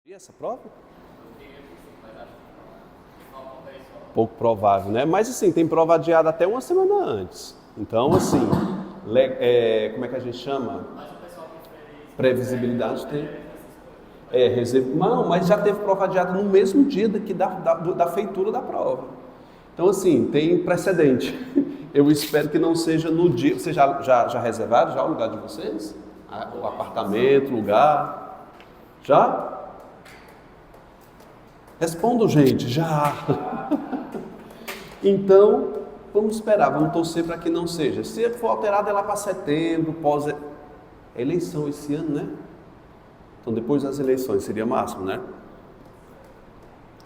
E essa prova? Pouco provável, né? Mas assim, tem prova adiada até uma semana antes. Então, assim, como é que a gente chama? Previsibilidade tem. Não, mas já teve prova adiada no mesmo dia da feitura da prova. Então, assim, tem precedente. Eu espero que não seja no dia. Vocês já reservaram já o lugar de vocês? O apartamento, lugar? Já? Respondo, gente, já. Então, vamos esperar, vamos torcer para que não seja. Se for alterado, é lá para setembro, pós eleição esse ano, né? Então, depois das eleições, seria máximo, né?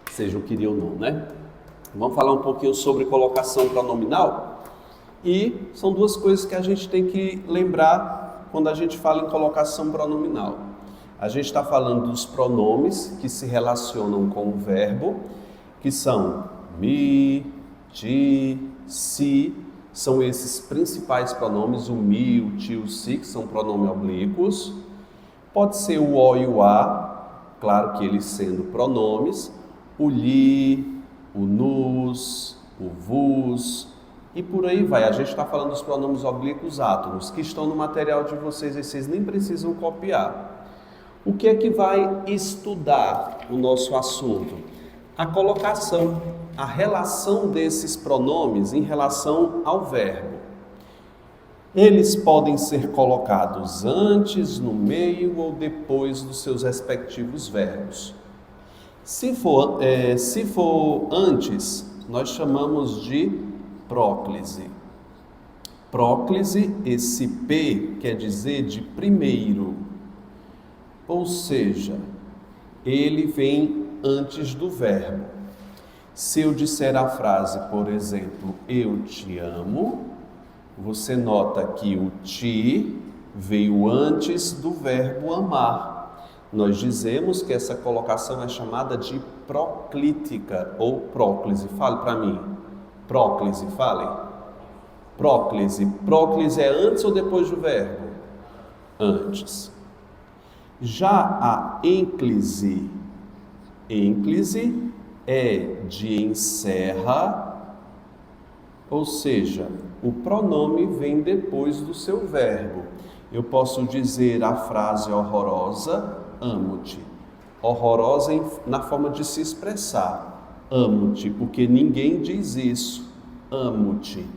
Seja o que queria ou não, né? Vamos falar um pouquinho sobre colocação pronominal. E são duas coisas que a gente tem que lembrar quando a gente fala em colocação pronominal. A gente está falando dos pronomes que se relacionam com o verbo, que são me, ti, si, são esses principais pronomes, o mi, o ti, o si, que são pronomes oblíquos. Pode ser o o e o a, claro que eles sendo pronomes, o li, o nos, o vos, e por aí vai. A gente está falando dos pronomes oblíquos átomos, que estão no material de vocês e vocês nem precisam copiar. O que é que vai estudar o nosso assunto? A colocação, a relação desses pronomes em relação ao verbo. Eles podem ser colocados antes, no meio ou depois dos seus respectivos verbos. Se for antes, nós chamamos de próclise. Próclise, esse P quer dizer de primeiro, ou seja, ele vem antes do verbo. Se eu disser a frase, por exemplo, eu te amo, você nota que o ti veio antes do verbo amar. Nós dizemos que essa colocação é chamada de proclítica ou próclise. Fale para mim. Próclise, fale. Próclise. Próclise é antes ou depois do verbo? Antes. Já a ênclise. Ênclise é de encerra, ou seja, o pronome vem depois do seu verbo. Eu posso dizer a frase horrorosa, amo-te. Horrorosa na forma de se expressar, amo-te, porque ninguém diz isso, amo-te.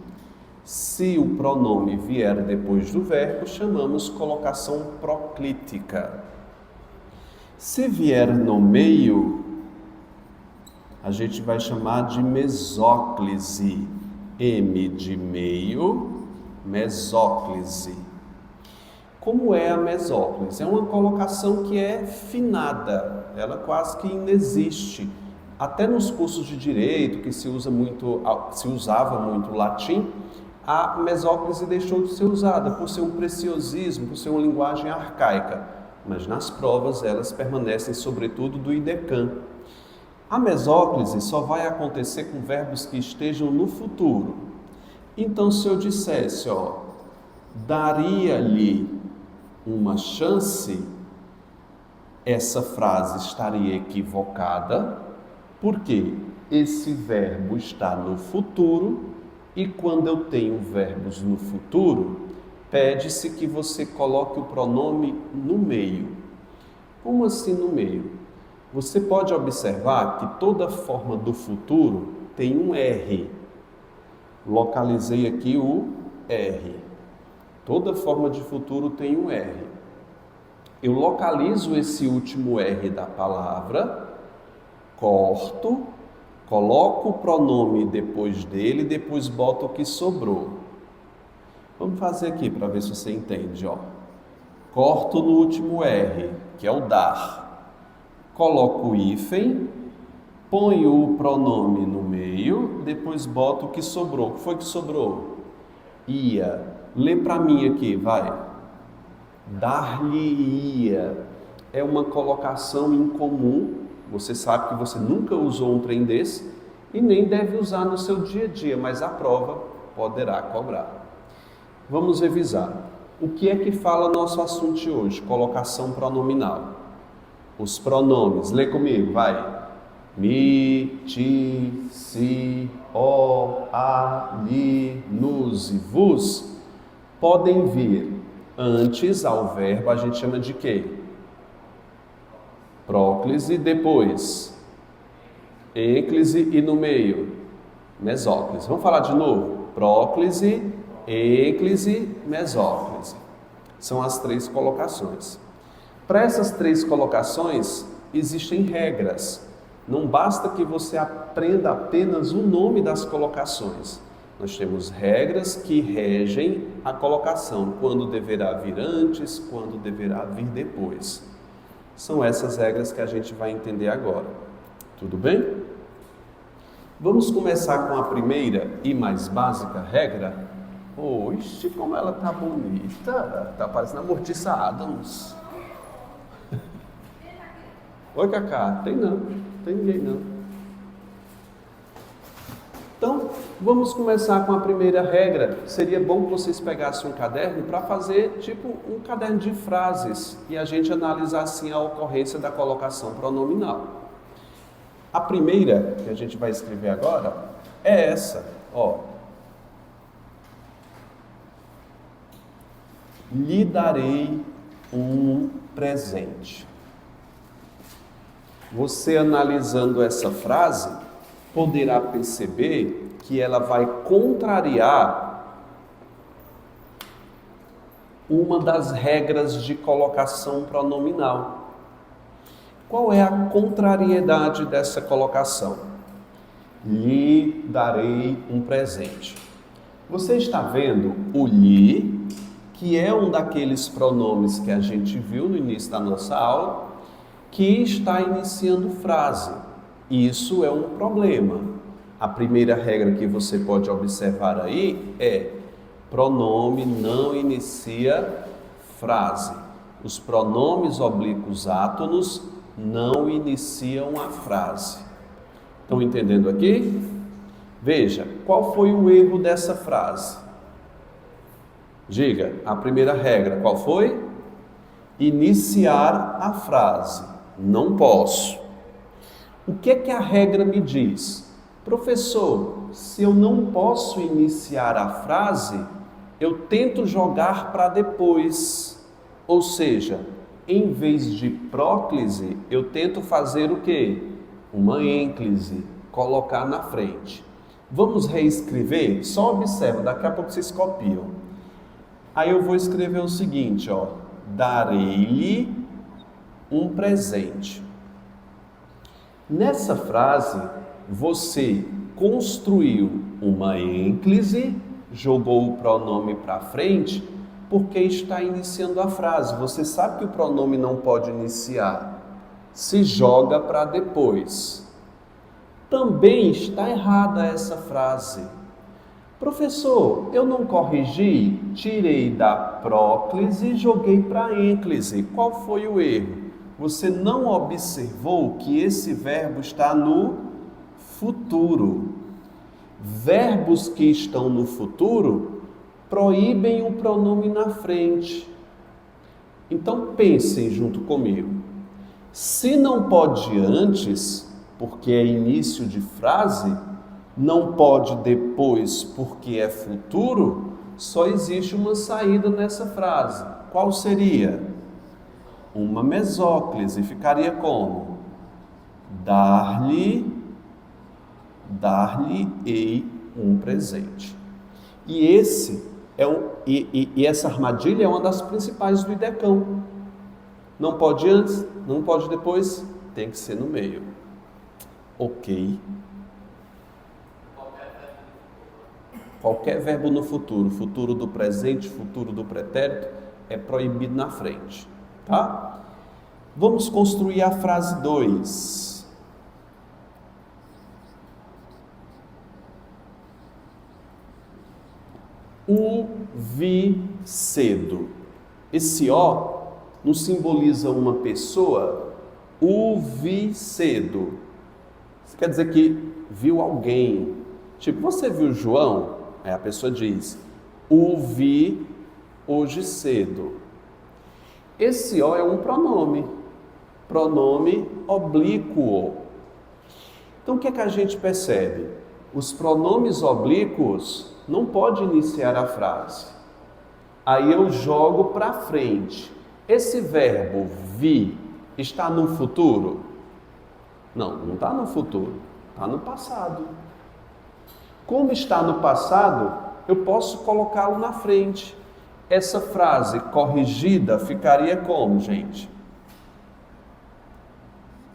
Se o pronome vier depois do verbo, chamamos colocação proclítica. Se vier no meio, a gente vai chamar de mesóclise. M de meio, mesóclise. Como é a mesóclise? É uma colocação que é finada, ela quase que inexiste. Até nos cursos de direito, que se usava muito o latim, a mesóclise deixou de ser usada por ser um preciosismo, por ser uma linguagem arcaica. Mas nas provas elas permanecem, sobretudo, do IDECAM. A mesóclise só vai acontecer com verbos que estejam no futuro. Então, se eu dissesse, daria-lhe uma chance, essa frase estaria equivocada, porque esse verbo está no futuro e quando eu tenho verbos no futuro, pede-se que você coloque o pronome no meio. Como assim no meio? Você pode observar que toda forma do futuro tem um R. Localizei aqui o R. Toda forma de futuro tem um R. Eu localizo esse último R da palavra, corto, coloco o pronome depois dele, depois boto o que sobrou. Vamos fazer aqui para ver se você entende. Corto no último R, que é o dar. Coloco o hífen, ponho o pronome no meio, depois boto o que sobrou. O que foi que sobrou? Ia. Lê para mim aqui, vai. Dar-lhe-ia. É uma colocação incomum. Você sabe que você nunca usou um trem desse e nem deve usar no seu dia a dia, mas a prova poderá cobrar. Vamos revisar. O que é que fala nosso assunto de hoje? Colocação pronominal. Os pronomes, lê comigo, vai. Mi, ti, si, o, a, li, nus e vos podem vir antes ao verbo, a gente chama de quê? Próclise, depois ênclise e no meio mesóclise. Vamos falar de novo? Próclise, ênclise, mesóclise. São as 3 colocações. Para essas 3 colocações, existem regras. Não basta que você aprenda apenas o nome das colocações. Nós temos regras que regem a colocação, quando deverá vir antes, quando deverá vir depois. São essas regras que a gente vai entender agora. Tudo bem? Vamos começar com a primeira e mais básica regra. Oxe, como ela tá bonita! Tá parecendo a Mortiça Addams. Oi, Cacá. Tem não. Tem ninguém não. Então, vamos começar com a primeira regra. Seria bom que vocês pegassem um caderno para fazer tipo um caderno de frases e a gente analisar assim a ocorrência da colocação pronominal. A primeira que a gente vai escrever agora é essa, ó. Lhe darei um presente. Você analisando essa frase, poderá perceber que ela vai contrariar uma das regras de colocação pronominal. Qual é a contrariedade dessa colocação? Lhe darei um presente. Você está vendo o lhe, que é um daqueles pronomes que a gente viu no início da nossa aula, que está iniciando frase. Isso é um problema. A primeira regra que você pode observar aí é: pronome não inicia frase. Os pronomes oblíquos átonos não iniciam a frase. Estão entendendo aqui? Veja, qual foi o erro dessa frase? Diga, a primeira regra, qual foi? Iniciar a frase. Não posso. O que é que a regra me diz? Professor, se eu não posso iniciar a frase, eu tento jogar para depois. Ou seja, em vez de próclise, eu tento fazer o quê? Uma ênclise, colocar na frente. Vamos reescrever? Só observa, daqui a pouco vocês copiam. Aí eu vou escrever o seguinte, ó. Darei-lhe um presente. Nessa frase, você construiu uma ênclise, jogou o pronome para frente, porque está iniciando a frase. Você sabe que o pronome não pode iniciar, se joga para depois. Também está errada essa frase. Professor, eu não corrigi, tirei da próclise e joguei para a ênclise. Qual foi o erro? Você não observou que esse verbo está no futuro. Verbos que estão no futuro proíbem o pronome na frente. Então pensem junto comigo. Se não pode antes, porque é início de frase, não pode depois, porque é futuro, só existe uma saída nessa frase. Qual seria? Uma mesóclise. Ficaria como? Dar-lhe-ei um presente. E essa armadilha é uma das principais do IDECAM. Não pode antes, não pode depois, tem que ser no meio. Ok. Qualquer verbo no futuro, futuro do presente, futuro do pretérito, é proibido na frente, tá? Vamos construir a frase 2. O vi cedo. Esse O não simboliza uma pessoa. O vi cedo. Isso quer dizer que viu alguém. Tipo, você viu João? Aí a pessoa diz, o vi hoje cedo. Esse O é um pronome. Pronome oblíquo. Então, o que é que a gente percebe? Os pronomes oblíquos não podem iniciar a frase. Aí eu jogo para frente. Esse verbo vi está no futuro? Não, não está no futuro. Está no passado. Como está no passado, eu posso colocá-lo na frente. Essa frase corrigida ficaria como, gente?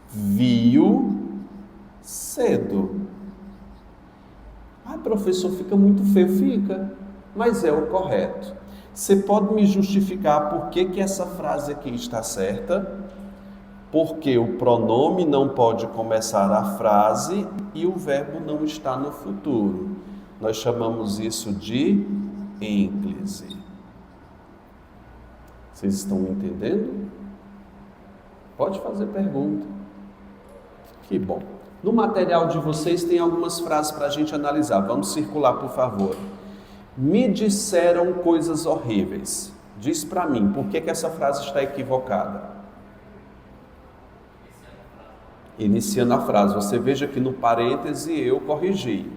Viu cedo. Ah, professor, fica muito feio. Fica, mas é o correto. Você pode me justificar por que essa frase aqui está certa? Porque o pronome não pode começar a frase e o verbo não está no futuro. Nós chamamos isso de ênclise. Vocês estão entendendo? Pode fazer pergunta. Que bom. No material de vocês tem algumas frases para a gente analisar. Vamos circular, por favor. Me disseram coisas horríveis. Diz para mim, por que essa frase está equivocada? Iniciando a frase. Você veja que no parêntese eu corrigi.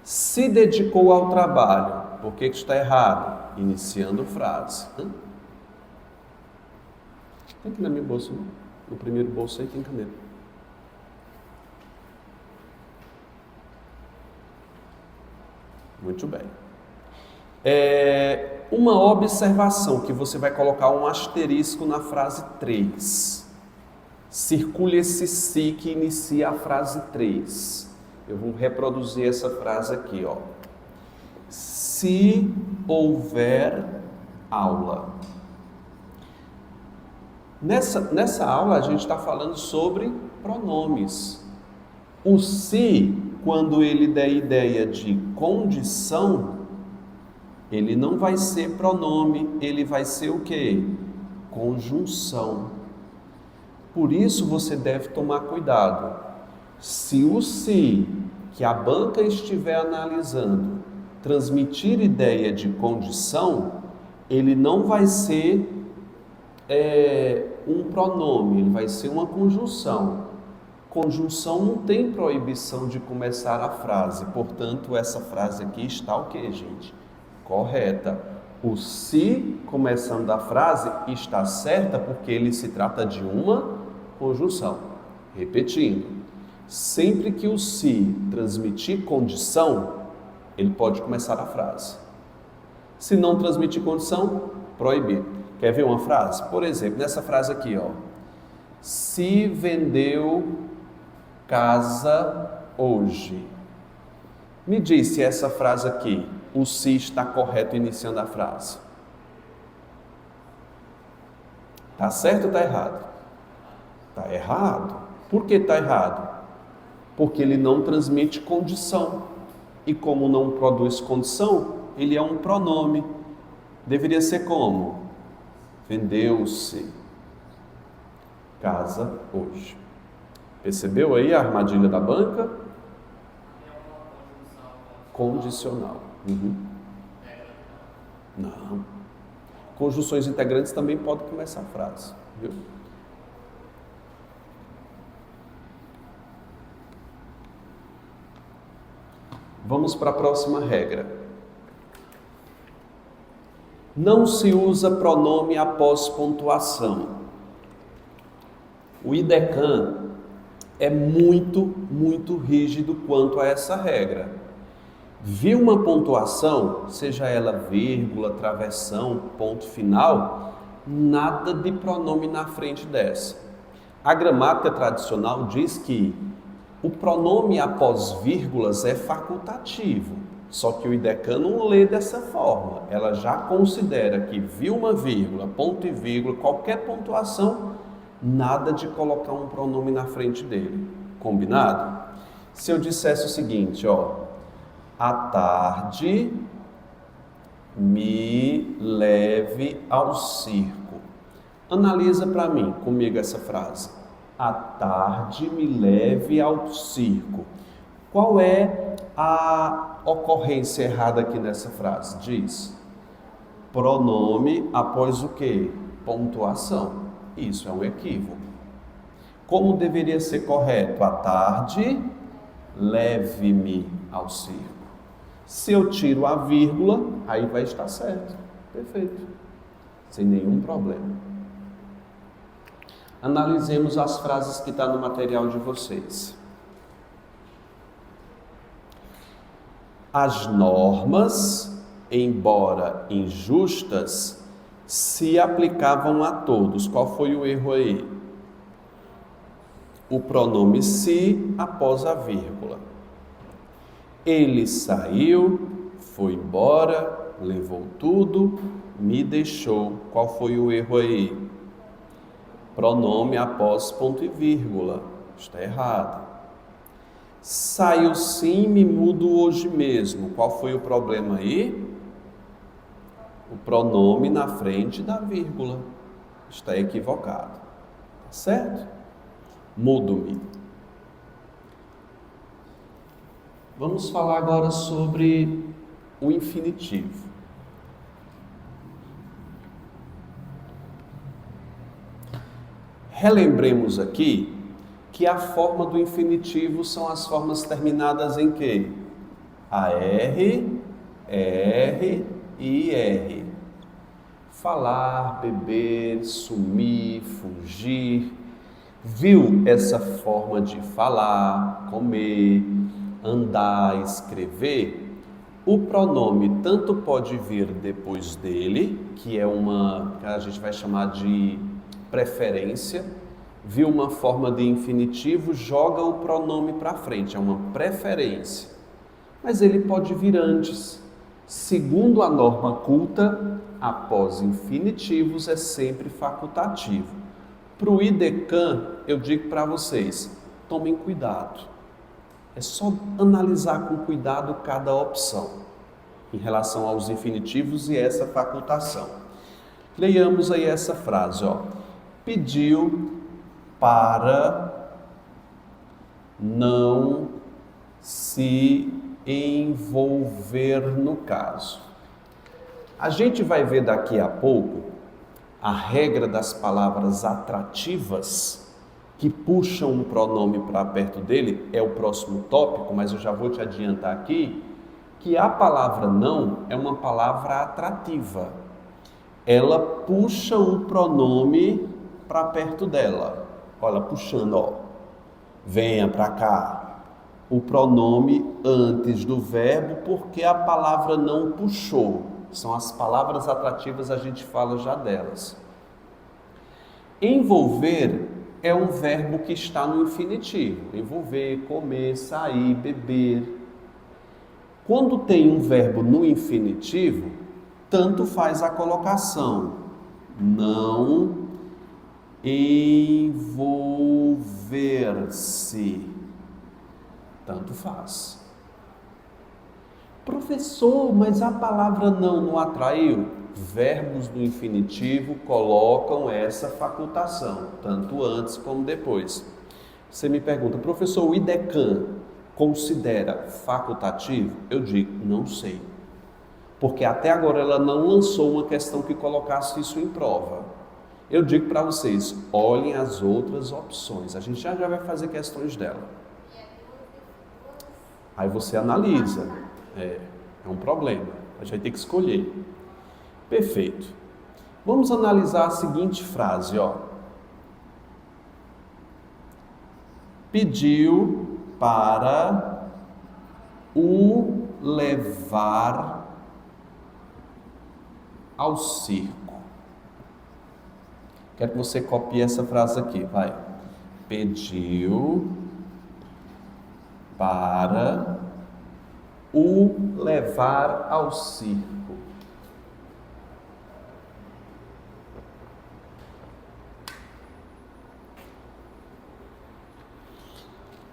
Se dedicou ao trabalho. Por que está errado? Iniciando frase. Tem aqui na minha bolsa, não? No primeiro bolso aí tem caneta. Muito bem. Uma observação que você vai colocar um asterisco na frase 3. Circule esse si que inicia a frase 3. Eu vou reproduzir essa frase aqui, ó. Se houver aula. Nessa aula a gente está falando sobre pronomes. O se, quando ele der ideia de condição, ele não vai ser pronome, ele vai ser o quê? Conjunção. Por isso você deve tomar cuidado. Se o se, que a banca estiver analisando, transmitir ideia de condição, ele não vai ser um pronome, ele vai ser uma conjunção. Conjunção não tem proibição de começar a frase, portanto, essa frase aqui está o quê, gente? Correta. O se começando a frase está certa porque ele se trata de uma conjunção. Repetindo, sempre que o se transmitir condição, ele pode começar a frase. Se não transmitir condição, proibido. Quer ver uma frase? Por exemplo, nessa frase aqui, ó. Se vendeu casa hoje. Me diz se essa frase aqui, o se está correto iniciando a frase. Tá certo ou tá errado? Tá errado. Por que tá errado? Porque ele não transmite condição. E como não produz condição, ele é um pronome. Deveria ser como? Vendeu-se casa hoje. Percebeu aí a armadilha da banca? Condicional. Não. Conjunções integrantes também podem começar a frase. Viu? Vamos para a próxima regra. Não se usa pronome após pontuação. O IDECAN é muito rígido quanto a essa regra. Viu uma pontuação, seja ela vírgula, travessão, ponto final, nada de pronome na frente dessa. A gramática tradicional diz que o pronome após vírgulas é facultativo, só que o IDECAN não lê dessa forma. Ela já considera que viu uma vírgula, ponto e vírgula, qualquer pontuação, nada de colocar um pronome na frente dele. Combinado? Se eu dissesse o seguinte, ó, à tarde me leve ao circo. Analisa para mim, comigo essa frase. À tarde me leve ao circo. Qual é a ocorrência errada aqui nessa frase? Diz, pronome após o quê? Pontuação. Isso é um equívoco. Como deveria ser correto? À tarde, leve-me ao circo. Se eu tiro a vírgula, aí vai estar certo. Perfeito. Sem nenhum problema. Analisemos as frases que estão no material de vocês. As normas, embora injustas, se aplicavam a todos. Qual foi o erro aí? O pronome se após a vírgula. Ele saiu, foi embora, levou tudo, me deixou. Qual foi o erro aí? Pronome após ponto e vírgula. Está errado. Saiu sim, me mudo hoje mesmo. Qual foi o problema aí? O pronome na frente da vírgula. Está equivocado. Certo? Mudo-me. Vamos falar agora sobre o infinitivo. Relembremos aqui que a forma do infinitivo são as formas terminadas em quê? AR, ER e IR. Falar, beber, sumir, fugir. Viu essa forma de falar, comer, andar, escrever? O pronome tanto pode vir depois dele, que é uma que a gente vai chamar de preferência. Viu uma forma de infinitivo, joga o pronome para frente, é uma preferência. Mas ele pode vir antes. Segundo a norma culta, após infinitivos é sempre facultativo. Para o IDECAN, eu digo para vocês, tomem cuidado. É só analisar com cuidado cada opção em relação aos infinitivos e essa facultação. Leiamos aí essa frase, ó. Pediu para não se envolver no caso. A gente vai ver daqui a pouco a regra das palavras atrativas que puxam um pronome para perto dele, é o próximo tópico, mas eu já vou te adiantar aqui, que a palavra não é uma palavra atrativa. Ela puxa o pronome para perto dela. Olha, puxando, ó. Venha para cá. O pronome antes do verbo, porque a palavra não puxou. São as palavras atrativas, a gente fala já delas. Envolver é um verbo que está no infinitivo. Envolver, comer, sair, beber. Quando tem um verbo no infinitivo, tanto faz a colocação. Não envolver-se. Tanto faz. Professor, mas a palavra não atraiu? Verbos no infinitivo colocam essa facultação, tanto antes como depois. Você me pergunta, professor, o IDECAN considera facultativo? Eu digo, não sei. Porque até agora ela não lançou uma questão que colocasse isso em prova. Eu digo para vocês, olhem as outras opções. A gente já vai fazer questões dela. Aí você analisa. É um problema. A gente vai ter que escolher. Perfeito. Vamos analisar a seguinte frase, ó. Pediu para o levar ao circo. Quero que você copie essa frase aqui, vai. Pediu para o levar ao circo.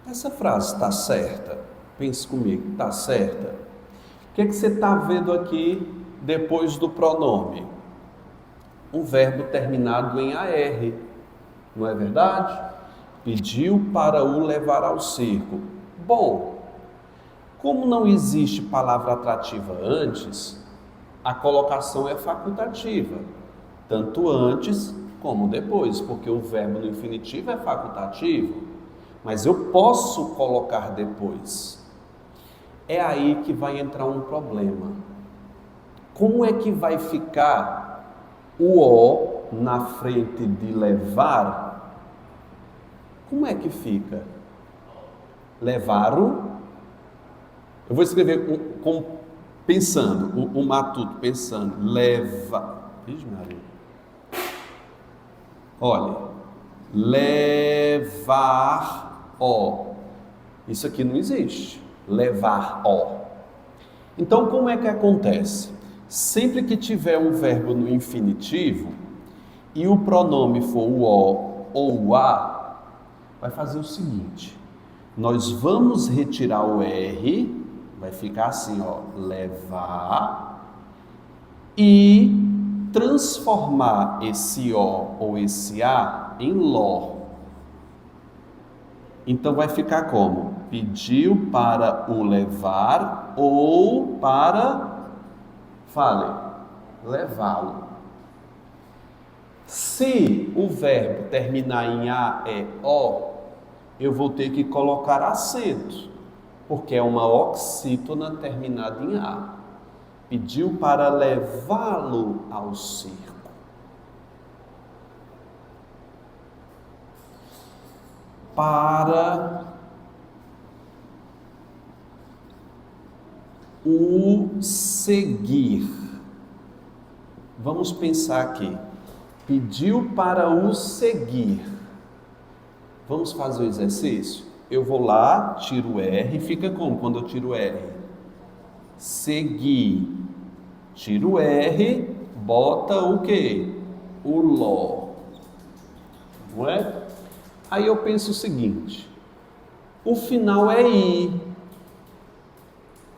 Essa frase está certa? Pense comigo, está certa? O que você está vendo aqui depois do pronome? Um verbo terminado em AR, não é verdade? Pediu para o levar ao circo. Bom, como não existe palavra atrativa antes, a colocação é facultativa, tanto antes Como depois, porque o verbo no infinitivo é facultativo, mas eu posso colocar depois. É aí que vai entrar um problema. Como é que vai ficar o O na frente de levar? Como é que fica? Levaram? Eu vou escrever pensando, o matuto pensando, leva. Vixe, Maria. Olha, levar o. Isso aqui não existe. Levar o. Então, como é que acontece? Sempre que tiver um verbo no infinitivo e o pronome for o o ou o a, vai fazer o seguinte: nós vamos retirar o R, vai ficar assim, ó, levar, e transformar esse O ou esse A em LO. Então vai ficar como? Pediu para o levar ou para, fale, levá-lo. Se o verbo terminar em A, E, O, eu vou ter que colocar acento, porque é uma oxítona terminada em A. Pediu para levá-lo ao circo. Para o seguir. Vamos pensar aqui. Pediu para o seguir. Vamos fazer o exercício? Eu vou lá, tiro o R, fica como quando eu tiro o R? Seguir. Tiro o R, bota o quê? O LO. Não é? Aí eu penso o seguinte: o final é I.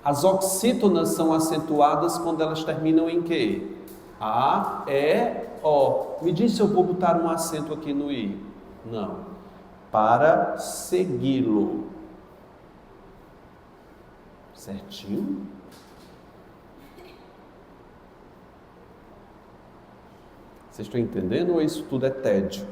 As oxítonas são acentuadas quando elas terminam em quê? A, E, O. Me diz se eu vou botar um acento aqui no I. Não. Para segui-lo. Certinho? Vocês estão entendendo ou isso tudo é tédio?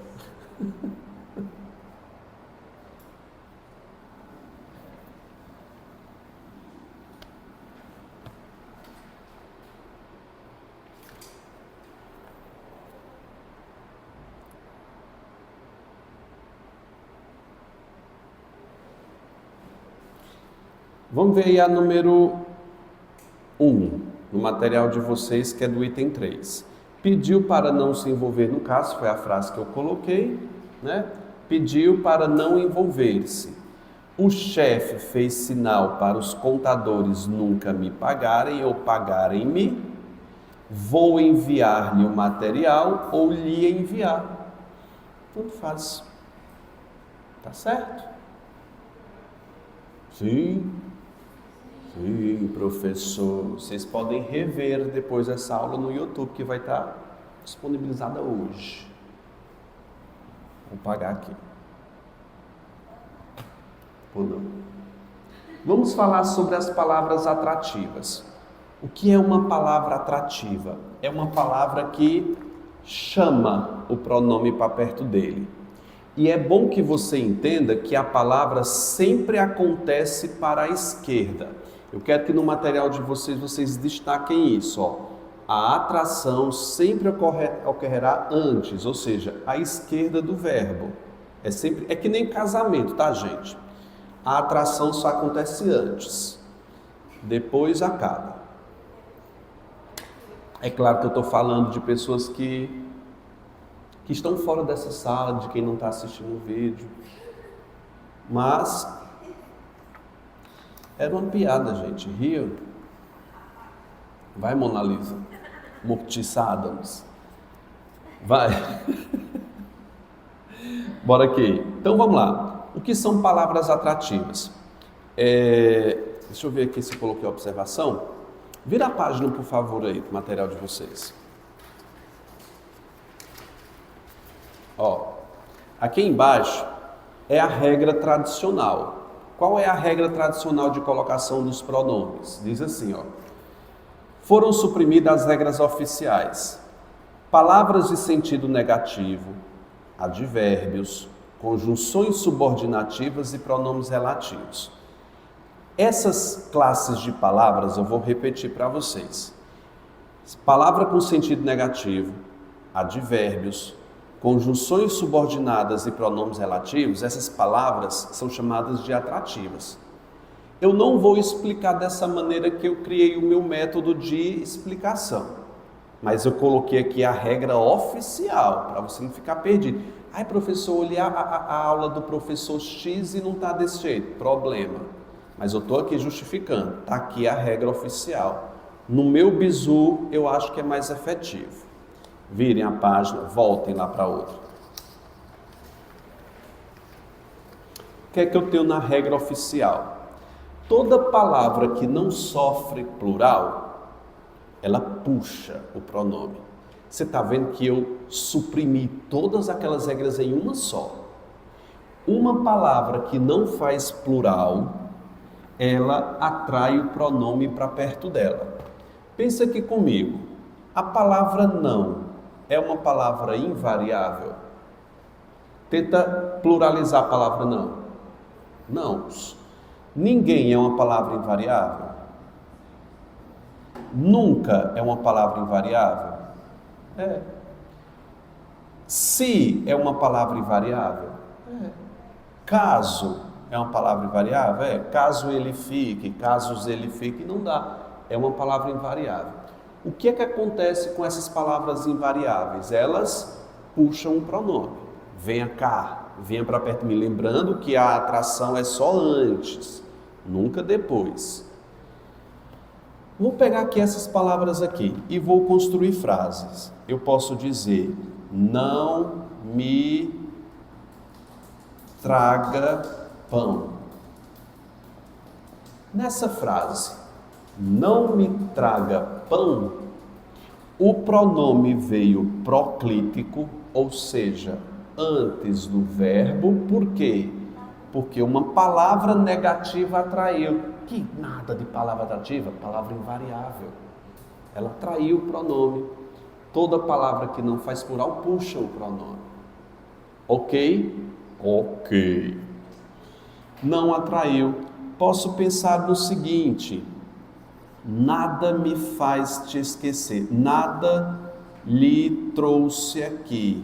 Vamos ver aí a número 1, no material de vocês, que é do item 3. Pediu para não se envolver, no caso, foi a frase que eu coloquei, né? Pediu para não envolver-se. O chefe fez sinal para os contadores nunca me pagarem ou pagarem-me. Vou enviar-lhe o material ou lhe enviar. Tudo faz. Tá certo? Sim. Sim, professor. Vocês podem rever depois essa aula no YouTube, que vai estar disponibilizada hoje. Vou pagar aqui. Ou não? Vamos falar sobre as palavras atrativas. O que é uma palavra atrativa? É uma palavra que chama o pronome para perto dele. E é bom que você entenda que a palavra sempre acontece para a esquerda. Eu quero que no material de vocês destaquem isso, ó. A atração sempre ocorrerá antes, ou seja, à esquerda do verbo. É que nem casamento, tá, gente? A atração só acontece antes, depois acaba. É claro que eu estou falando de pessoas que estão fora dessa sala, de quem não está assistindo o vídeo. Mas era uma piada, gente. Riam. Vai, Mona Lisa. Morticia Adams. Vai. Bora aqui. Então vamos lá. O que são palavras atrativas? Deixa eu ver aqui se eu coloquei a observação. Vira a página, por favor, aí, do material de vocês. Ó, aqui embaixo é a regra tradicional. Qual é a regra tradicional de colocação dos pronomes? Diz assim, ó. Foram suprimidas as regras oficiais. Palavras de sentido negativo, advérbios, conjunções subordinativas e pronomes relativos. Essas classes de palavras eu vou repetir para vocês. Palavra com sentido negativo, advérbios, conjunções subordinadas e pronomes relativos, essas palavras são chamadas de atrativas. Eu não vou explicar dessa maneira que eu criei o meu método de explicação, mas eu coloquei aqui a regra oficial, para você não ficar perdido. Ai, professor, olhei a aula do professor X e não está desse jeito. Problema. Mas eu estou aqui justificando. Está aqui a regra oficial. No meu bizu, eu acho que é mais efetivo. Virem a página, voltem lá para outra. O que é que eu tenho na regra oficial? Toda palavra que não sofre plural, ela puxa o pronome. Você está vendo que eu suprimi todas aquelas regras em uma só. Uma palavra que não faz plural, ela atrai o pronome para perto dela. Pensa aqui comigo. A palavra não é uma palavra invariável? Tenta pluralizar a palavra não. Não. Ninguém é uma palavra invariável? Nunca é uma palavra invariável? É. Se é uma palavra invariável? É. Caso é uma palavra invariável? É. Caso ele fique, casos ele fique, não dá. É uma palavra invariável. O que é que acontece com essas palavras invariáveis? Elas puxam um pronome. Venha cá, venha para perto de mim. Lembrando que a atração é só antes, nunca depois. Vou pegar aqui essas palavras aqui e vou construir frases. Eu posso dizer, não me traga pão. Nessa frase, não me traga pão, o pronome veio proclítico, ou seja, antes do verbo. Por quê? Porque uma palavra negativa atraiu. Que nada de palavra atrativa, palavra invariável. Ela atraiu o pronome. Toda palavra que não faz plural puxa o pronome. Ok? Ok. Não atraiu. Posso pensar no seguinte: nada me faz te esquecer. Nada lhe trouxe aqui.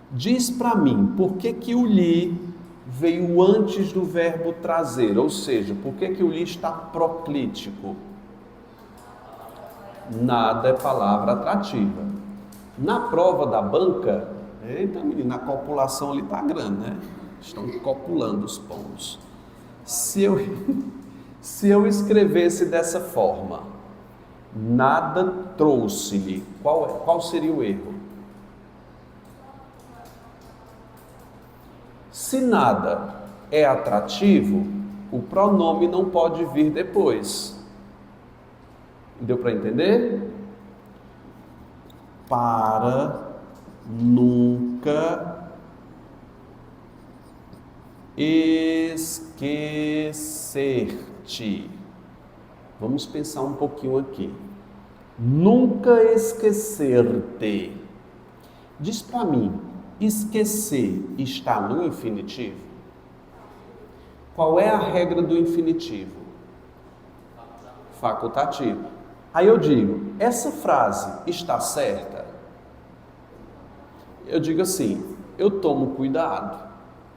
Diz para mim, por que o lhe veio antes do verbo trazer? Ou seja, por que o lhe está proclítico? Nada é palavra atrativa. Na prova da banca, eita menina, a copulação ali está grande, né? Estão copulando os pombos. Se eu escrevesse dessa forma, nada trouxe-lhe, qual seria o erro? Se nada é atrativo, o pronome não pode vir depois. Deu para entender? Para nunca esquecer-te. Vamos pensar um pouquinho aqui. Nunca esquecer-te. Diz para mim, esquecer está no infinitivo? Qual é a regra do infinitivo? Facultativo. Aí eu digo, essa frase está certa? Eu digo assim, eu tomo cuidado,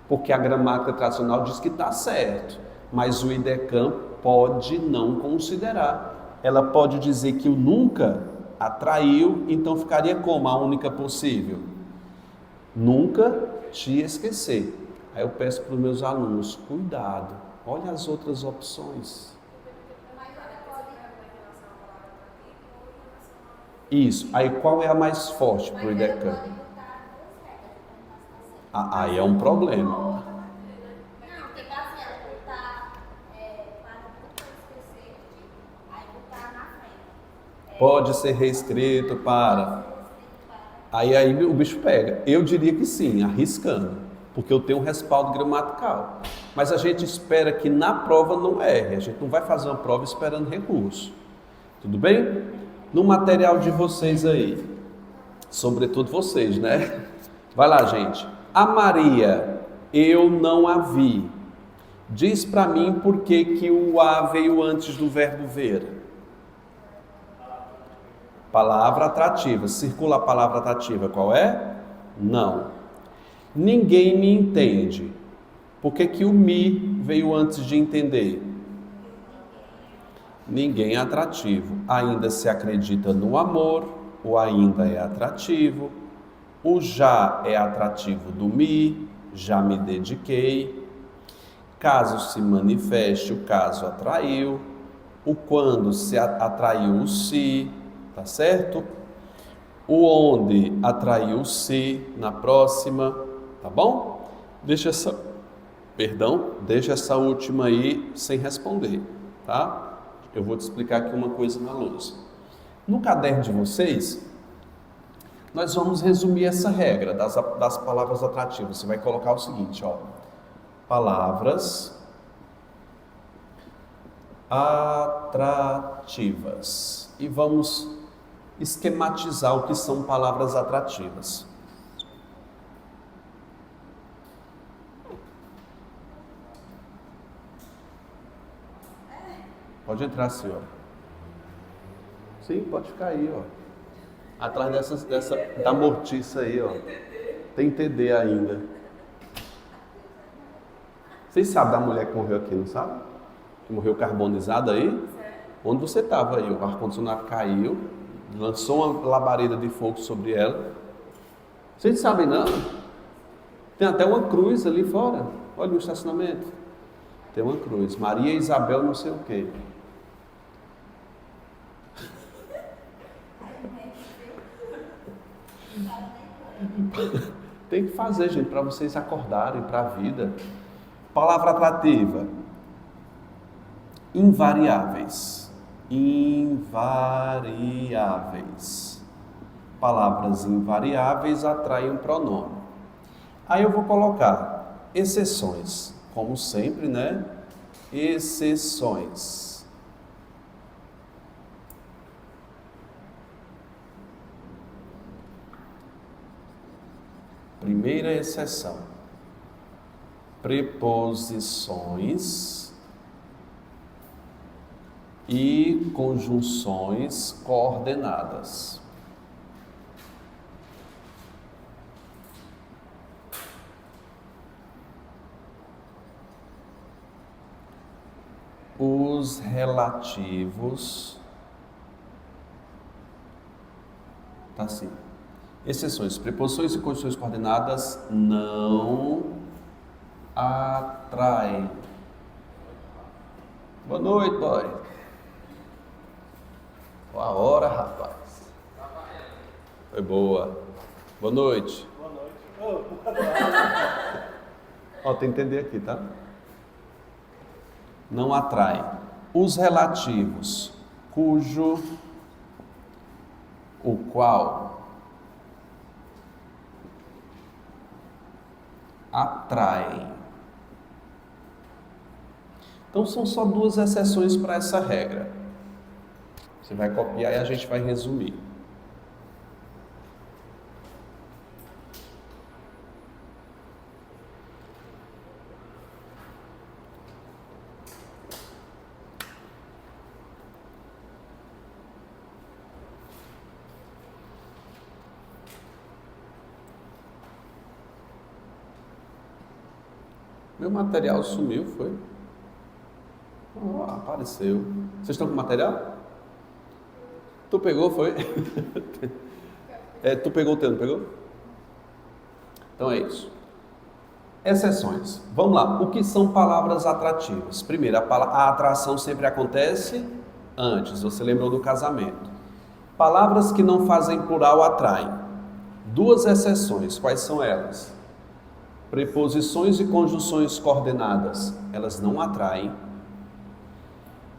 porque a gramática tradicional diz que está certo, mas o IDECAM pode não considerar. Ela pode dizer que o nunca atraiu, então ficaria como a única possível? Nunca te esquecer. Aí eu peço para os meus alunos, cuidado, olha as outras opções. Isso, aí qual é a mais forte para o IDECAM? Aí é um problema. Pode ser reescrito para... Aí o bicho pega. Eu diria que sim, arriscando, porque eu tenho um respaldo gramatical. Mas a gente espera que na prova não erre. A gente não vai fazer uma prova esperando recurso. Tudo bem? No material de vocês aí, sobretudo vocês, né? Vai lá, gente. A Maria, eu não a vi. Diz para mim por que que o a veio antes do verbo ver. Palavra atrativa. Circula a palavra atrativa. Qual é? Não. Ninguém me entende. Por que que o me veio antes de entender? Ninguém é atrativo. Ainda se acredita no amor. O ainda é atrativo. O já é atrativo do me. Já me dediquei. Caso se manifeste, o caso atraiu. O quando se atraiu o se. Tá certo? O onde atraiu o se na próxima. Tá bom? Deixa essa última aí sem responder, tá? Eu vou te explicar aqui uma coisa na lousa. No caderno de vocês, nós vamos resumir essa regra das palavras atrativas. Você vai colocar o seguinte, ó. Palavras atrativas. E vamos esquematizar o que são palavras atrativas. Pode entrar, senhor. Sim, pode ficar aí, ó. Atrás da mortiça aí, ó. Tem TD ainda. Vocês sabem da mulher que morreu aqui, não sabe? Que morreu carbonizada aí? Onde você estava aí? O ar-condicionado caiu, lançou uma labareda de fogo sobre ela. Vocês sabem, não? Tem até uma cruz ali fora. Olha no estacionamento. Tem uma cruz. Maria Isabel não sei o quê. Tem que fazer, gente, para vocês acordarem para a vida. Palavra atrativa. Invariáveis. Invariáveis. Palavras invariáveis atraem um pronome. Aí eu vou colocar exceções. Como sempre, né? Exceções. Primeira exceção. Preposições e conjunções coordenadas. Os relativos. Tá assim. Exceções, preposições e conjunções coordenadas não atraem. Boa noite, boy. Boa hora, rapaz. Foi boa. Boa noite. Boa noite. Ó, tem que entender aqui, tá? Não atraem. Os relativos, cujo, o qual atraem. Então são só duas exceções para essa regra. Você vai copiar e a gente vai resumir. Meu material sumiu, foi? Oh, apareceu. Vocês estão com material? Tu pegou, foi? Tu pegou o teu, não pegou? Então é isso. Exceções. Vamos lá. O que são palavras atrativas? Primeiro, a atração sempre acontece antes. Você lembrou do casamento. Palavras que não fazem plural atraem. Duas exceções. Quais são elas? Preposições e conjunções coordenadas, elas não atraem.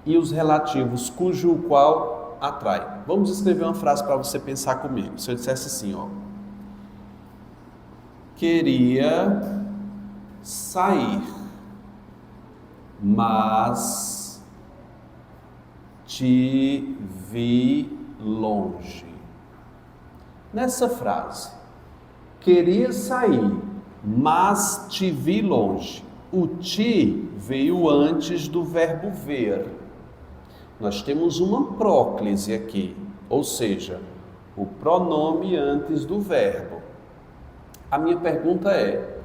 E os relativos, cujo o qual atrai. Vamos escrever uma frase para você pensar comigo. Se eu dissesse assim, ó. Queria sair, mas te vi longe. Nessa frase, queria sair, mas te vi longe. O te veio antes do verbo ver. Nós temos uma próclise aqui, ou seja, o pronome antes do verbo. A minha pergunta é: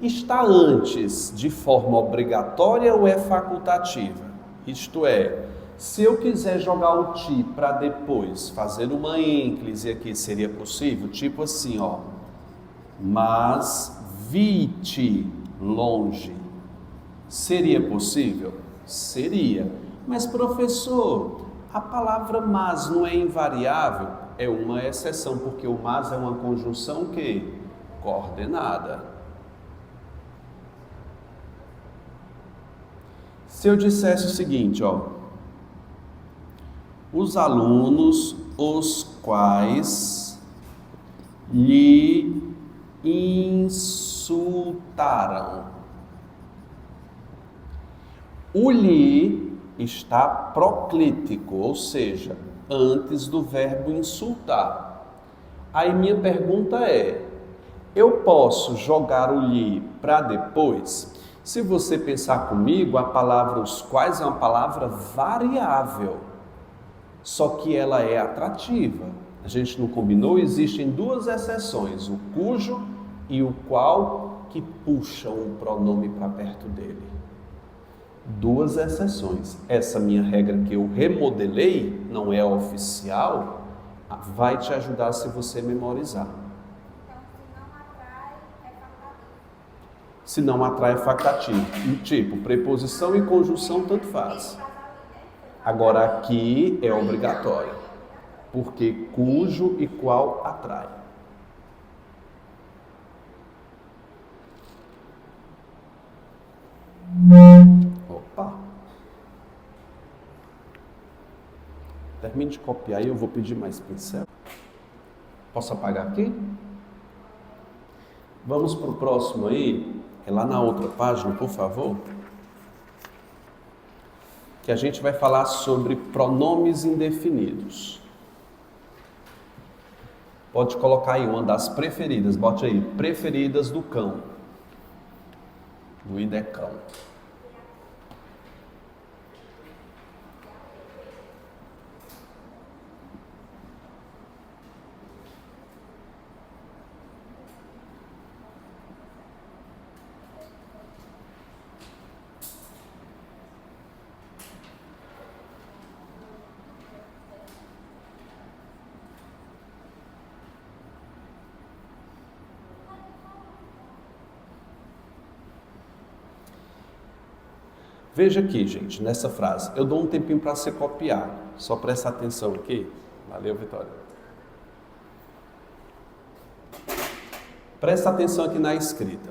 está antes de forma obrigatória ou é facultativa? Isto é, se eu quiser jogar o ti para depois fazer uma ênclise aqui, seria possível? Tipo assim, ó. Mas vi-te longe. Seria possível? Seria. Mas, professor, a palavra mas não é invariável? É uma exceção, porque o mas é uma conjunção que? Coordenada. Se eu dissesse o seguinte, ó. Os alunos, os quais lhe insultaram. O lhe está proclítico, ou seja, antes do verbo insultar. Aí minha pergunta é: eu posso jogar o lhe para depois? Se você pensar comigo, a palavra os quais é uma palavra variável, só que ela é atrativa. A gente não combinou? Existem duas exceções, o cujo e o qual, que puxam o pronome para perto dele. Duas exceções. Essa minha regra que eu remodelei, não é oficial, vai te ajudar se você memorizar. Se não atrai, é facultativo. Tipo, preposição e conjunção tanto faz. Agora aqui é obrigatório, porque cujo e qual atrai. Opa! Termine de copiar e eu vou pedir mais pincel. Posso apagar aqui? Vamos para o próximo aí. É lá na outra página, por favor. Que a gente vai falar sobre pronomes indefinidos. Pode colocar aí uma das preferidas. Bote aí, preferidas do cão. Do idecão. Veja aqui, gente, nessa frase. Eu dou um tempinho para você copiar. Só presta atenção aqui. Valeu, Vitória. Presta atenção aqui na escrita.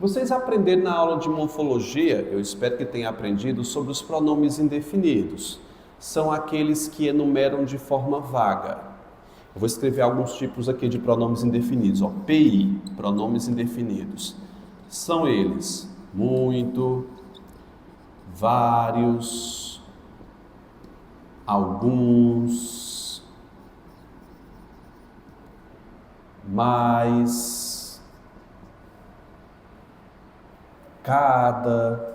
Vocês aprenderam na aula de morfologia, eu espero que tenham aprendido, sobre os pronomes indefinidos. São aqueles que enumeram de forma vaga. Eu vou escrever alguns tipos aqui de pronomes indefinidos. Ó, PI, pronomes indefinidos. São eles: muito, vários, alguns, mais, cada,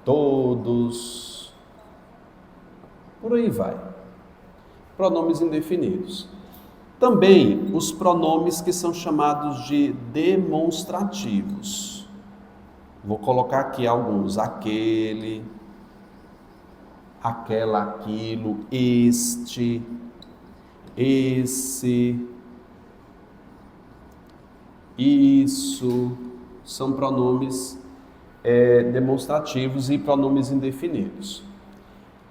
todos, por aí vai. Pronomes indefinidos. Também os pronomes que são chamados de demonstrativos. Vou colocar aqui alguns: aquele, aquela, aquilo, este, esse, isso. São pronomes demonstrativos e pronomes indefinidos.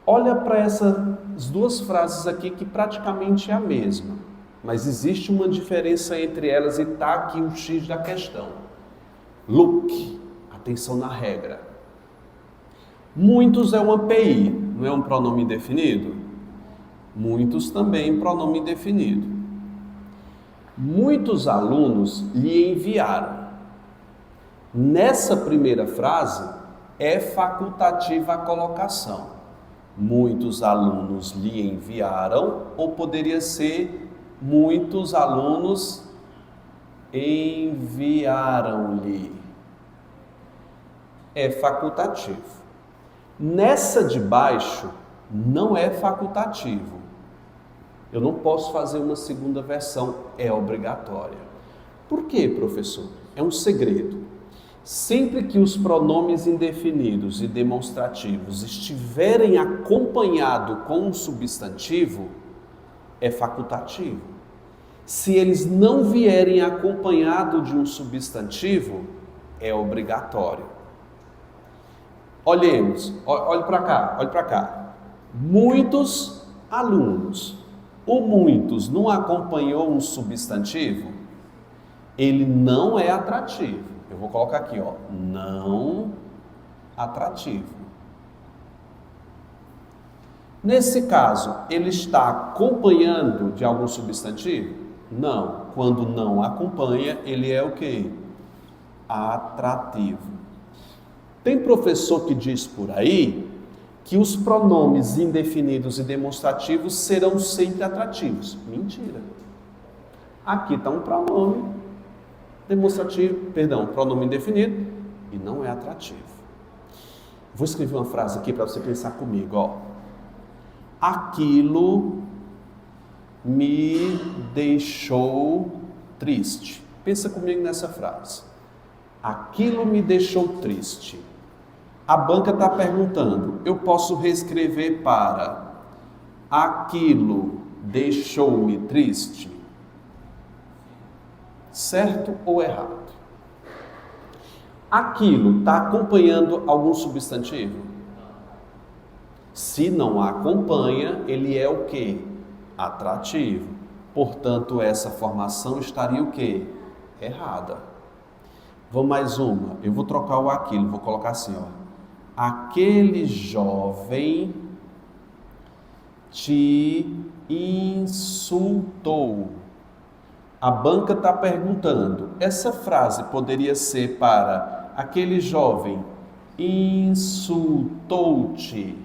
Olha para essas duas frases aqui que praticamente é a mesma, mas existe uma diferença entre elas e está aqui o X da questão. Look. Atenção na regra. Muitos é uma PI, não é um pronome indefinido? Muitos também pronome indefinido. Muitos alunos lhe enviaram. Nessa primeira frase é facultativa a colocação. muitos alunos lhe enviaram, ou poderia ser muitos alunos enviaram-lhe. É facultativo. Nessa de baixo, não é facultativo. Eu não posso fazer uma segunda versão, é obrigatória. Por quê, professor? É um segredo. Sempre que os pronomes indefinidos e demonstrativos estiverem acompanhados com um substantivo, é facultativo. Se eles não vierem acompanhados de um substantivo, é obrigatório. Olhemos, olhe para cá, olhe para cá. Muitos alunos. O muitos não acompanhou um substantivo? Ele não é atrativo. Eu vou colocar aqui, ó, não atrativo. Nesse caso, ele está acompanhando de algum substantivo? Não. Quando não acompanha, ele é o quê? Atrativo. Tem professor que diz por aí que os pronomes indefinidos e demonstrativos serão sempre atrativos. Mentira. Aqui está um pronome demonstrativo, pronome indefinido e não é atrativo. Vou escrever uma frase aqui para você pensar comigo, ó. Aquilo me deixou triste. Pensa comigo nessa frase. Aquilo me deixou triste. A banca está perguntando, eu posso reescrever para aquilo deixou-me triste? Certo ou errado? Aquilo está acompanhando algum substantivo? Se não acompanha, ele é o quê? Atrativo. Portanto, essa formação estaria o quê? Errada. Vamos mais uma. Eu vou trocar o aquilo, vou colocar assim, ó. Aquele jovem te insultou. A banca está perguntando, essa frase poderia ser para aquele jovem insultou-te.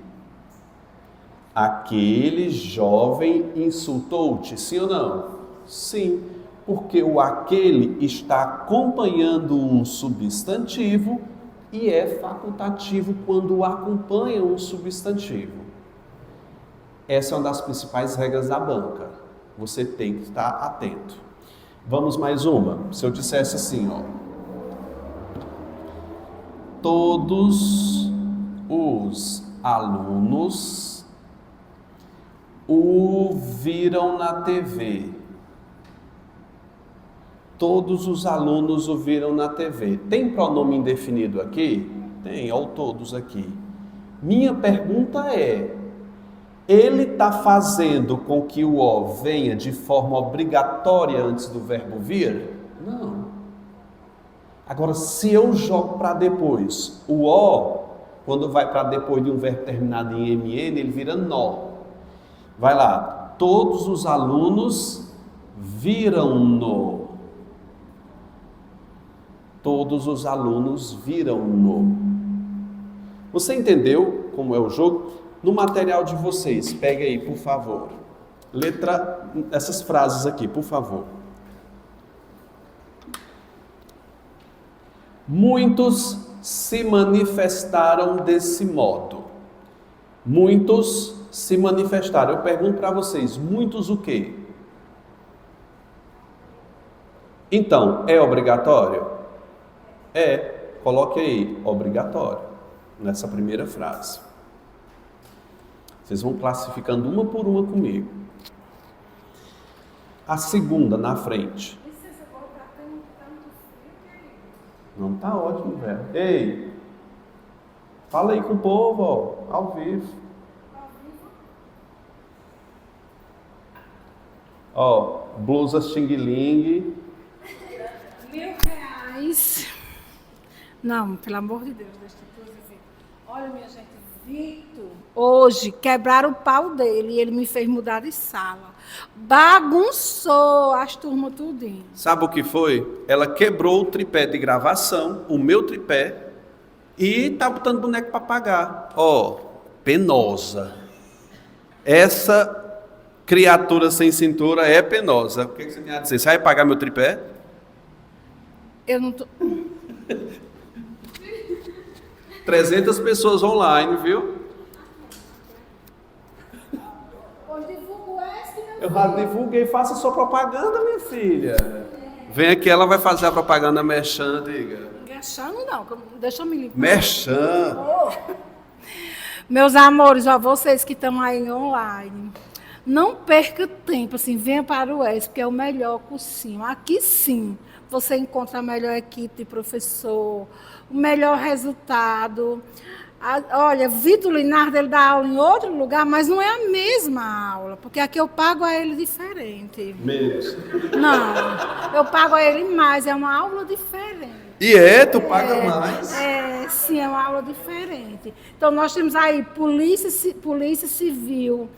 Aquele jovem insultou-te, sim ou não? Sim, porque o aquele está acompanhando um substantivo e é facultativo quando acompanha um substantivo. Essa é uma das principais regras da banca. Você tem que estar atento. Vamos mais uma. Se eu dissesse assim, ó. Todos os alunos o viram na TV. Todos os alunos o viram na TV. Tem pronome indefinido aqui? Tem, ó, todos aqui. Minha pergunta é, ele está fazendo com que o O venha de forma obrigatória antes do verbo vir? Não. Agora, se eu jogo para depois, o O, quando vai para depois de um verbo terminado em MN, ele vira nó. Vai lá, todos os alunos viram-no. Todos os alunos viram-no. Você entendeu como é o jogo? No material de vocês, pegue aí, por favor. Essas frases aqui, por favor. Muitos se manifestaram desse modo. Muitos se manifestaram. Eu pergunto para vocês, muitos o quê? Então, é obrigatório? É, coloque aí, obrigatório, nessa primeira frase. Vocês vão classificando uma por uma comigo. A segunda, na frente. Não tá ótimo, velho. Ei, fala aí com o povo, ó, ao vivo. Ó, blusa xing-ling. R$1.000. Não, pelo amor de Deus, deixa eu dizer. Olha, minha gente, Victor, hoje quebraram o pau dele e ele me fez mudar de sala. Bagunçou as turmas tudinho. Sabe o que foi? Ela quebrou o tripé de gravação, o meu tripé, e tá botando boneco para pagar. Ó, penosa. Essa criatura sem cintura é penosa. O que você tem a dizer? Você vai pagar meu tripé? Eu não tô... 300 pessoas online, viu? Hoje divulgo esse, meu Eu já divulguei, faça sua propaganda, minha filha. Vem aqui, ela vai fazer a propaganda merchan, diga. Engraxando não, deixa eu me limpar. Merchan. Meus amores, ó, vocês que estão aí online, não perca tempo, assim, venha para o ESP, que é o melhor cursinho. Aqui sim, você encontra a melhor equipe de professor, o melhor resultado. Olha, Vitor Linardo, ele dá aula em outro lugar, mas não é a mesma aula, porque aqui eu pago a ele diferente. Menos. Não, eu pago a ele mais, é uma aula diferente. E tu paga mais? Sim, é uma aula diferente. Então, nós temos aí Polícia Civil,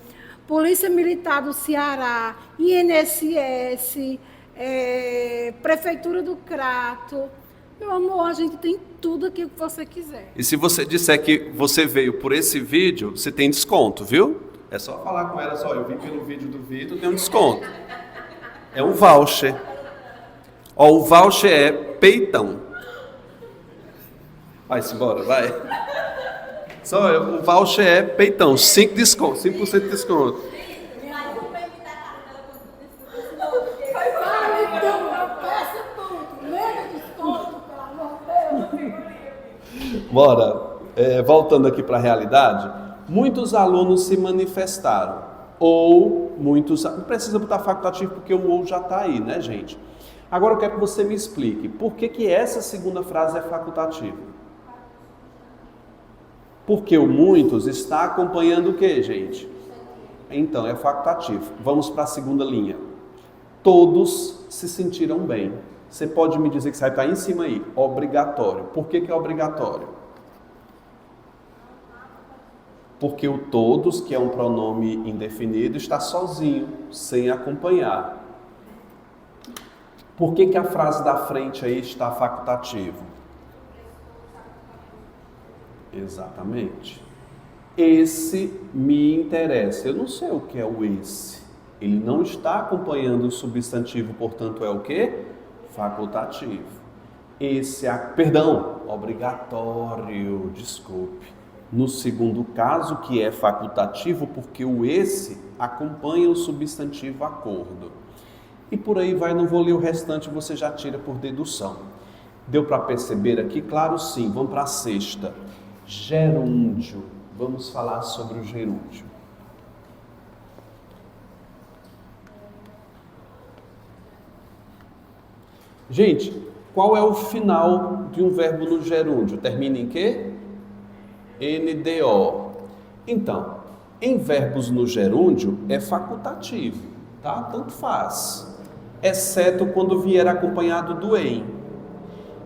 Polícia Militar do Ceará, INSS, Prefeitura do Crato. Meu amor, a gente tem tudo aqui que você quiser. E se você disser que você veio por esse vídeo, você tem desconto, viu? É só falar com ela, eu vim pelo vídeo do Vitor, tem um desconto. É um voucher. Ó, o voucher é peitão. Vai-se embora, vai. O voucher é peitão, 5% de desconto. Bora, voltando aqui para a realidade, muitos alunos se manifestaram, ou muitos, não precisa botar facultativo porque o ou já está aí, né, gente? Agora eu quero que você me explique, por que essa segunda frase é facultativa? Porque o muitos está acompanhando o que, gente? Então, é facultativo. Vamos para a segunda linha. Todos se sentiram bem. Você pode me dizer que sai para em cima aí, obrigatório. Por que é obrigatório? Porque o todos, que é um pronome indefinido, está sozinho, sem acompanhar. Por que a frase da frente aí está facultativo? Exatamente. Esse me interessa. Eu não sei o que é o esse. Ele não está acompanhando o substantivo, portanto é o quê? Facultativo. Obrigatório, desculpe. No segundo caso, que é facultativo, porque o esse acompanha o substantivo acordo. E por aí vai, não vou ler o restante, você já tira por dedução. Deu para perceber aqui? Claro, sim. Vamos para a sexta. Gerúndio. Vamos falar sobre o gerúndio. Gente, qual é o final de um verbo no gerúndio? Termina em quê? NDO. Então, em verbos no gerúndio é facultativo, tá? Tanto faz. Exceto quando vier acompanhado do em.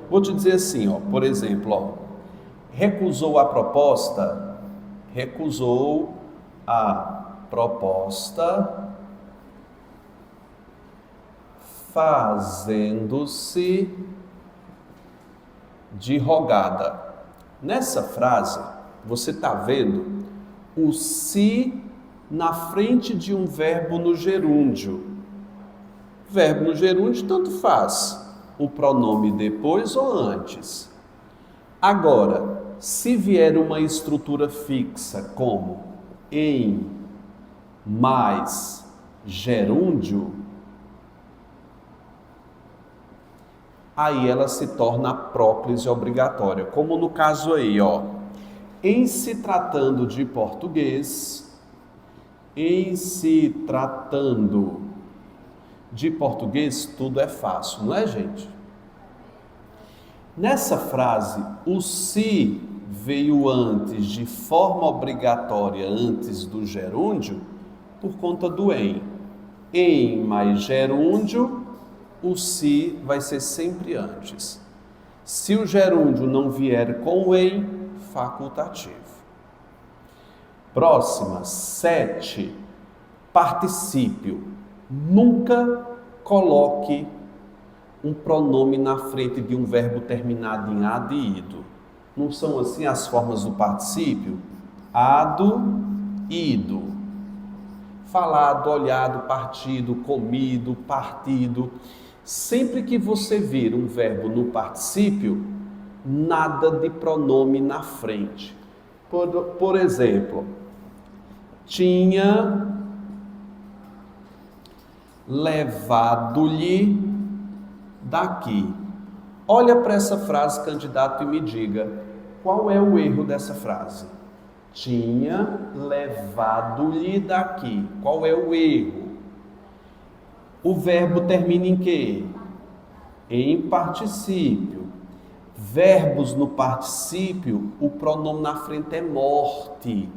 Vou te dizer assim, ó, por exemplo, recusou a proposta, fazendo-se de rogada. Nessa frase, você está vendo o se na frente de um verbo no gerúndio. Verbo no gerúndio tanto faz, o pronome depois ou antes. Agora, se vier uma estrutura fixa como em mais gerúndio, aí ela se torna próclise obrigatória, como no caso aí, ó. Em se tratando de português, tudo é fácil, não é, gente? Nessa frase, o se veio antes de forma obrigatória, antes do gerúndio, por conta do em. Em mais gerúndio, o se vai ser sempre antes. Se o gerúndio não vier com o em, facultativo. Próxima, 7. Particípio. Nunca coloque um pronome na frente de um verbo terminado em ado e ido. Não são assim as formas do particípio? Ado, ido. falado, olhado, partido, comido, partido. Sempre que você vir um verbo no particípio, nada de pronome na frente. Por exemplo, tinha levado-lhe daqui. Olha para essa frase, candidato, e me diga, qual é o erro dessa frase? Tinha levado-lhe daqui. Qual é o erro? O verbo termina em quê? Em particípio. Verbos no particípio, o pronome na frente é morte.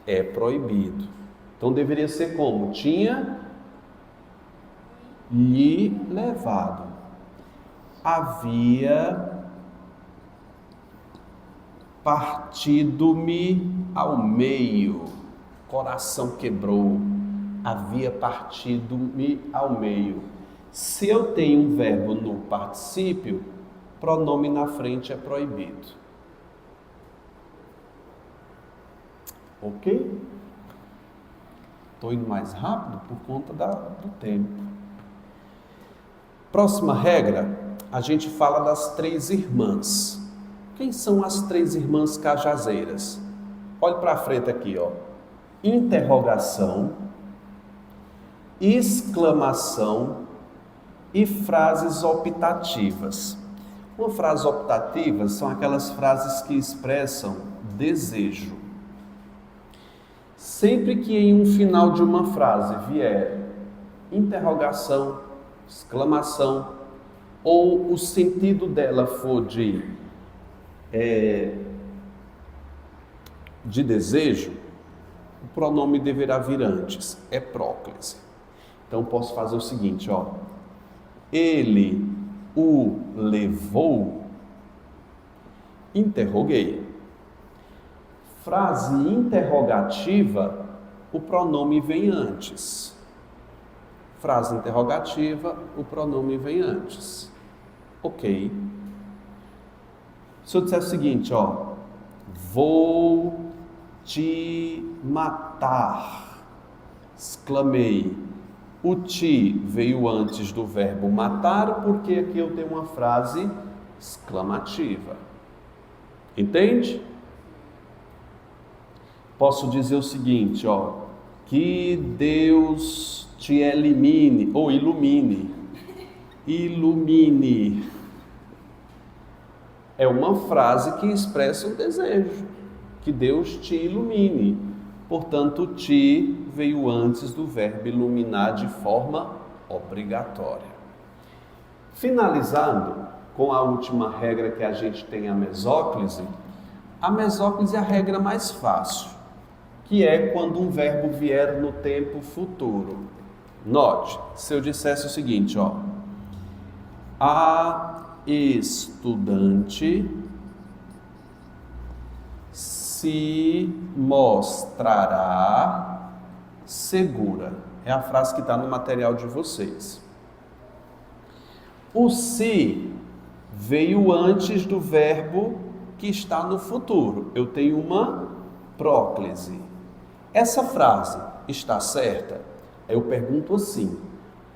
É proibido. Então deveria ser como? Tinha lhe levado. Havia partido-me ao meio. Coração quebrou. Havia partido-me ao meio. Se eu tenho um verbo no particípio, pronome na frente é proibido. Ok? Estou indo mais rápido por conta do tempo. Próxima regra, a gente fala das 3 irmãs. Quem são as 3 irmãs cajazeiras? Olhe para a frente aqui, ó. Interrogação, exclamação e frases optativas. Uma frase optativa são aquelas frases que expressam desejo. Sempre que em um final de uma frase vier interrogação, exclamação, ou o sentido dela for de desejo, o pronome deverá vir antes, é próclise. Então posso fazer o seguinte, ó. Ele o levou, interroguei. Frase interrogativa, o pronome vem antes. Frase interrogativa, o pronome vem antes. Ok. Se eu disser o seguinte, ó. Vou te matar. Exclamei. O te veio antes do verbo matar, porque aqui eu tenho uma frase exclamativa. Entende? Posso dizer o seguinte, ó. Que Deus te elimine, ou ilumine. Ilumine. É uma frase que expressa um desejo. Que Deus te ilumine. Portanto, te veio antes do verbo iluminar de forma obrigatória. Finalizando com a última regra que a gente tem, a mesóclise. A mesóclise é a regra mais fácil, que é quando um verbo vier no tempo futuro. Note, se eu dissesse o seguinte, ó. A estudante se mostrará segura. É a frase que está no material de vocês. O se veio antes do verbo que está no futuro. Eu tenho uma próclise. Essa frase está certa? Eu pergunto assim,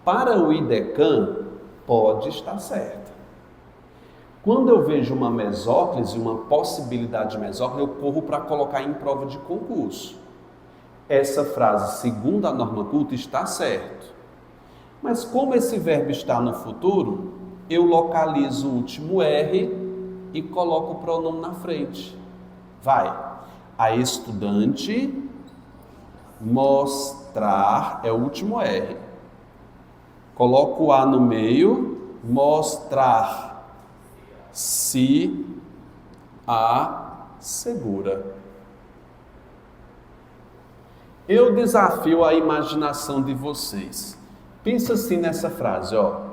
para o IDECAN, pode estar certa. Quando eu vejo uma mesóclise, uma possibilidade de mesóclise, eu corro para colocar em prova de concurso. Essa frase, segundo a norma culta, está certo. Mas como esse verbo está no futuro, eu localizo o último R e coloco o pronome na frente. Vai. A estudante mostrar é o último R. Coloco o A no meio, mostrar. Se a segura. Eu desafio a imaginação de vocês. Pensa assim nessa frase, ó.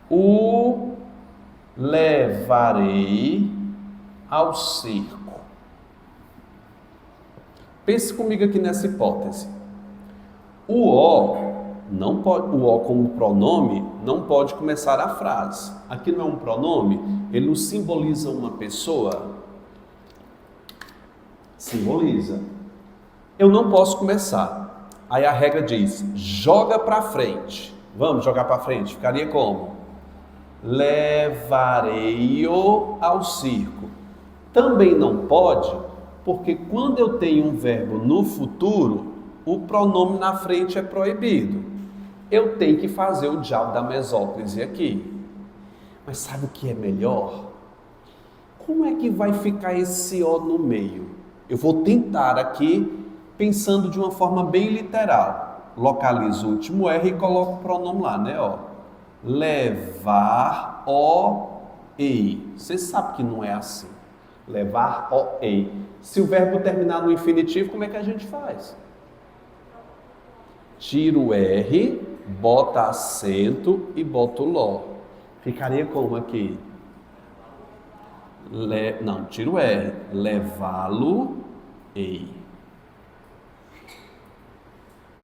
O levarei ao circo. Pense comigo aqui nessa hipótese. O O como pronome não pode começar a frase. Aqui não é um pronome, ele não simboliza uma pessoa. Simboliza. Eu não posso começar. Aí a regra diz, joga para frente. Vamos jogar para frente. Ficaria como? Levarei-o ao circo. Também não pode, porque quando eu tenho um verbo no futuro, o pronome na frente é proibido. Eu tenho que fazer o diabo da mesóclise aqui. Mas sabe o que é melhor? Como é que vai ficar esse O no meio? Eu vou tentar aqui, pensando de uma forma bem literal. Localizo o último R e coloco o pronome lá, né? Ó. Levar o ei. Você sabe que não é assim. Levar o ei. Se o verbo terminar no infinitivo, como é que a gente faz? Tira o R, bota acento e bota o ló. Ficaria como aqui? Não, tira o R. Levá-lo ei.